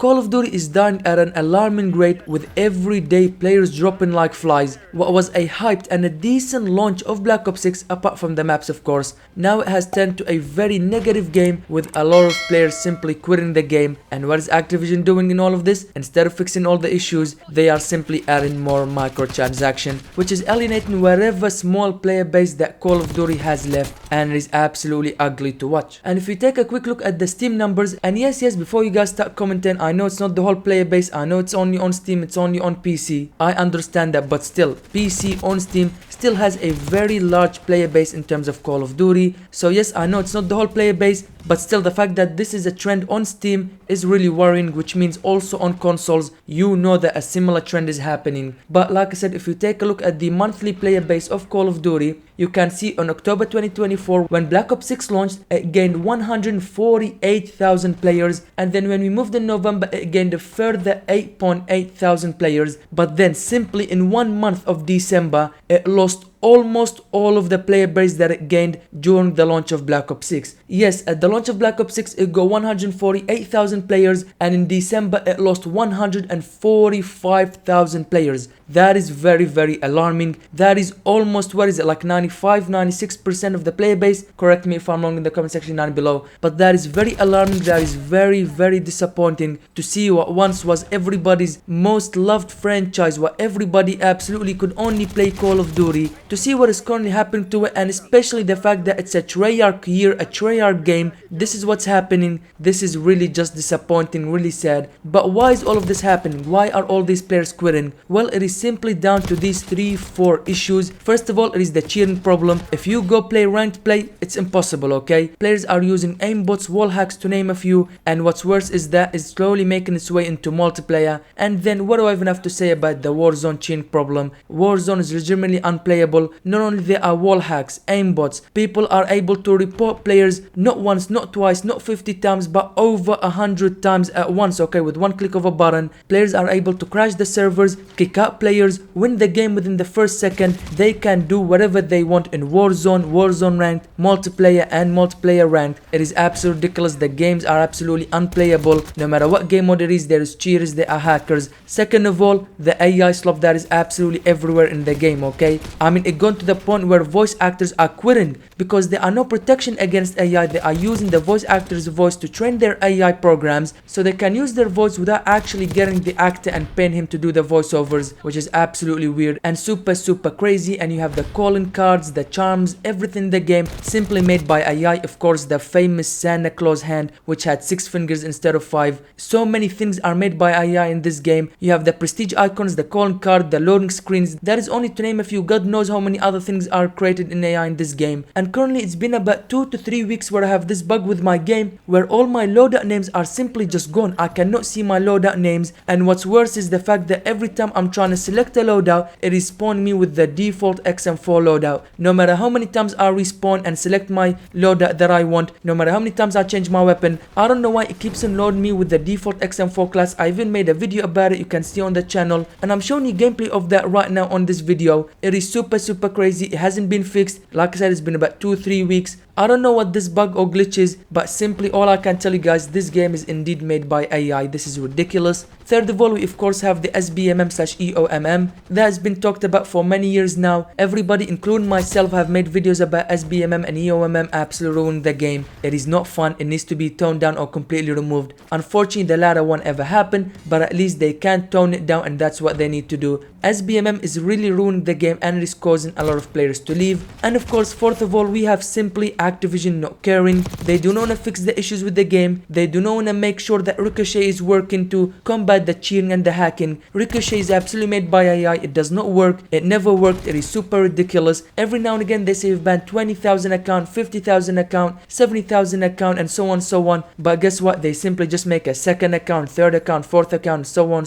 Call of Duty is dying at an alarming rate, with every day players dropping like flies. What was a hyped and a decent launch of Black Ops 6, apart from the maps of course, now it has turned to a very negative game, with a lot of players simply quitting the game. And what is Activision doing in all of this? Instead of fixing all the issues, they are simply adding more microtransaction, which is alienating wherever small player base that Call of Duty has left, and it is absolutely ugly to watch. And if you take a quick look at the Steam numbers, and yes, before you guys start commenting, I know it's not the whole player base, I know it's only on Steam, it's only on PC, I understand that, but still, PC on Steam still has a very large player base in terms of Call of Duty. So yes, I know it's not the whole player base, but still the fact that this is a trend on Steam is really worrying, which means also on consoles you know that a similar trend is happening. But like I said, if you take a look at the monthly player base of Call of Duty, you can see on October 2024 when Black Ops 6 launched, it gained 148,000 players, and then when we moved in November it gained a further 8.8 thousand players. But then simply in 1 month of December it lost almost all of the player base that it gained during the launch of Black Ops 6. Yes, at the launch of Black Ops 6 it got 148,000 players, and in December it lost 145,000 players. That is very alarming. That is almost, what is it, like 95-96% of the player base. Correct me if I'm wrong in the comment section down below, but that is very alarming. That is very disappointing to see what once was everybody's most loved franchise, what everybody absolutely could only play Call of Duty, to see what is currently happening to it, and especially the fact that it's a Treyarch year, a Treyarch game. This is what's happening. This is really just disappointing, really sad. But why is all of this happening? Why are all these players quitting? Well, it is simply down to these 3-4 issues. First of all, it is the cheating problem. If you go play ranked play, it's impossible, okay? Players are using aimbots, wall hacks, to name a few, and what's worse is that it's slowly making its way into multiplayer. And then what do I even have to say about the Warzone cheating problem? Warzone is legitimately unplayable. Not only there are wall hacks, aimbots, people are able to report players not once, not twice, not 50 times, but over 100 times at once, okay? With one click of a button, players are able to crash the servers, kick out players, win the game within the first second. They can do whatever they want in Warzone, Warzone ranked, multiplayer and multiplayer ranked. It is absolutely ridiculous. The games are absolutely unplayable. No matter what game mode it is, there is cheaters, there are hackers. Second of all, the AI slop that is absolutely everywhere in the game, okay? I mean, it gone to the point where voice actors are quitting because there are no protection against AI. They are using the voice actor's voice to train their AI programs, so they can use their voice without actually getting the actor and paying him to do the voiceovers, which is absolutely weird and super crazy. And you have the calling cards, the charms, everything in the game simply made by AI. Of course, the famous Santa Claus hand, which had 6 fingers instead of 5. So many things are made by AI in this game. You have the prestige icons, the calling card, the loading screens. That is only to name a few. God knows how many other things are created in AI in this game. And currently it's been about 2 to 3 weeks where I have this bug with my game where all my loadout names are simply just gone. I cannot see my loadout names, and what's worse is the fact that every time I'm trying to select a loadout, it is spawning me with the default XM4 loadout. No matter how many times I respawn and select my loadout that I want, no matter how many times I change my weapon, I don't know why it keeps on loading me with the default XM4 class. I even made a video about it, you can see on the channel, and I'm showing you gameplay of that right now on this video. It is super crazy. It hasn't been fixed. Like I said, it's been about 2-3 weeks. I don't know what this bug or glitch is, but simply all I can tell you guys, this game is indeed made by AI. This is ridiculous. Third of all, we of course have the SBMM/EOMM that has been talked about for many years now. Everybody, including myself, have made videos about SBMM and EOMM absolutely ruining the game. It is not fun. It needs to be toned down or completely removed. Unfortunately, the latter one ever happened, but at least they can tone it down, and that's what they need to do. SBMM is really ruining the game, and it is causing a lot of players to leave. And of course, fourth of all, we have simply Activision not caring. They do not want to fix the issues with the game. They do not want to make sure that Ricochet is working to combat the cheating and the hacking. Ricochet is absolutely made by AI. It does not work. It never worked. It is super ridiculous. Every now and again they say we've banned 20,000 account, 50,000 account, 70,000 account, and so on. But guess what? They simply just make a second account, third account, fourth account, so on,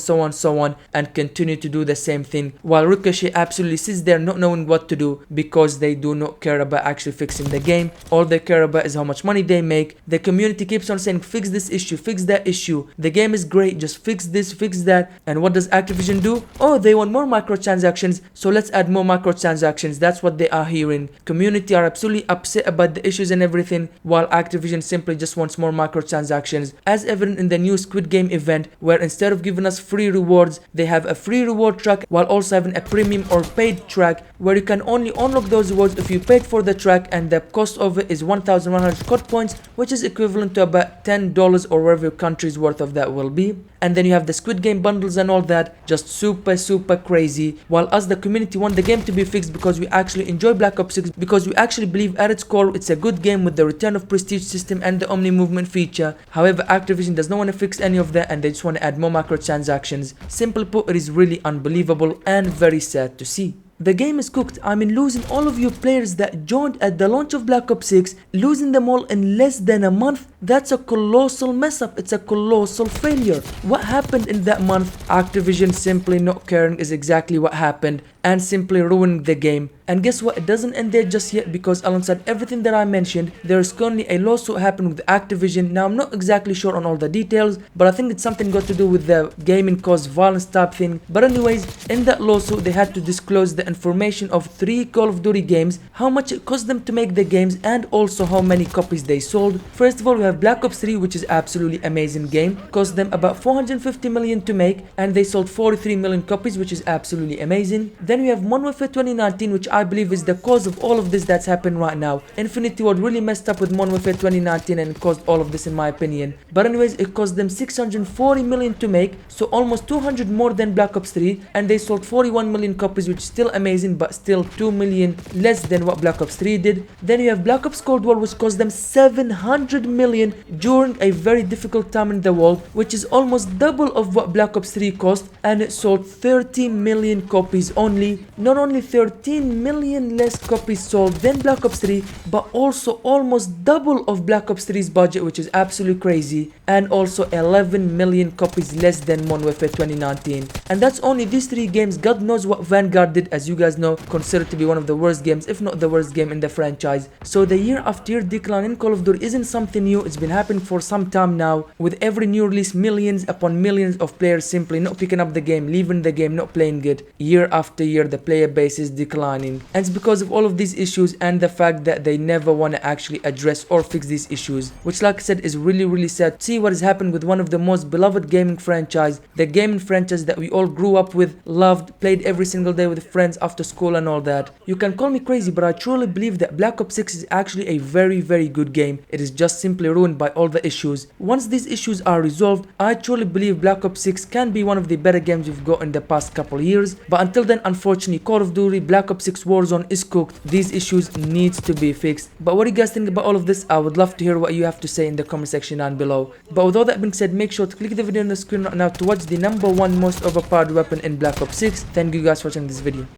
and continue to do the same thing, while Ricochet absolutely sits there not knowing what to do because they do not care about actually fixing the game. All they care about is how much money they make. The community keeps on saying fix this issue, fix that issue, the game is great, just fix this, fix that. And what does Activision do? Oh, they want more microtransactions, so let's add more microtransactions. That's what they are hearing. Community are absolutely upset about the issues and everything, while Activision simply just wants more microtransactions, as evident in the new Squid Game event, where instead of giving us free rewards, they have a free reward track while also having a premium or paid track where you can only unlock those rewards if you paid for the track, and the cost of it is 1100 COD points, which is equivalent to about $10 or whatever country's worth of that will be. And then you have the Squid Game bundles and all that, just super crazy. While us, the community, want the game to be fixed because we actually enjoy Black Ops 6, because we actually believe at its core it's a good game with the return of prestige system and the Omni movement feature. However, Activision does not want to fix any of that, and they just want to add more microtransactions. Simply put, it is really unbelievable and very sad to see. The game is cooked. I mean, losing all of your players that joined at the launch of Black Ops 6, losing them all in less than a month, that's a colossal mess up. It's a colossal failure. What happened in that month? Activision simply not caring is exactly what happened, and simply ruining the game. And guess what? It doesn't end there just yet, because alongside everything that I mentioned, there is currently a lawsuit happening with Activision. Now, I'm not exactly sure on all the details, but I think it's something got to do with the gaming cause violence type thing. But anyways, in that lawsuit, they had to disclose the information of 3 Call of Duty games, how much it cost them to make the games, and also how many copies they sold. First of all, we have Black Ops 3, which is absolutely amazing game. Cost them about 450 million to make, and they sold 43 million copies, which is absolutely amazing. Then we have Modern Warfare 2019, which I believe is the cause of all of this that's happened right now. Infinity Ward really messed up with Modern Warfare 2019 and caused all of this, in my opinion. But anyways, it cost them 640 million to make, so almost 200 more than Black Ops 3, and they sold 41 million copies, which is still amazing, but still 2 million less than what Black Ops 3 did. Then you have Black Ops Cold War, which cost them 700 million during a very difficult time in the world, which is almost double of what Black Ops 3 cost, and it sold 30 million copies only. Not only 13 million less copies sold than Black Ops 3, but also almost double of Black Ops 3's budget, which is absolutely crazy, and also 11 million copies less than Modern Warfare 2019. And that's only these 3 games. God knows what Vanguard did, as you guys know, considered to be one of the worst games, if not the worst game in the franchise. So the year after year decline in Call of Duty isn't something new. It's been happening for some time now. With every new release, millions upon millions of players simply not picking up the game, leaving the game, not playing it. Year after year, the player base is declining, and it's because of all of these issues and the fact that they never want to actually address or fix these issues, which, like I said, is really sad to see what has happened with one of the most beloved gaming franchise, the gaming franchise that we all grew up with, loved, played every single day with friends after school and all that. You can call me crazy, but I truly believe that Black Ops 6 is actually a very good game. It is just simply ruined by all the issues. Once these issues are resolved, I truly believe Black Ops 6 can be one of the better games we've got in the past couple years. But until then, unfortunately, Call of Duty Black Ops 6 Warzone is cooked. These issues needs to be fixed. But what do you guys think about all of this? I would love to hear what you have to say in the comment section down below. But with all that being said, make sure to click the video on the screen right now to watch the #1 most overpowered weapon in Black Ops 6. Thank you guys for watching this video.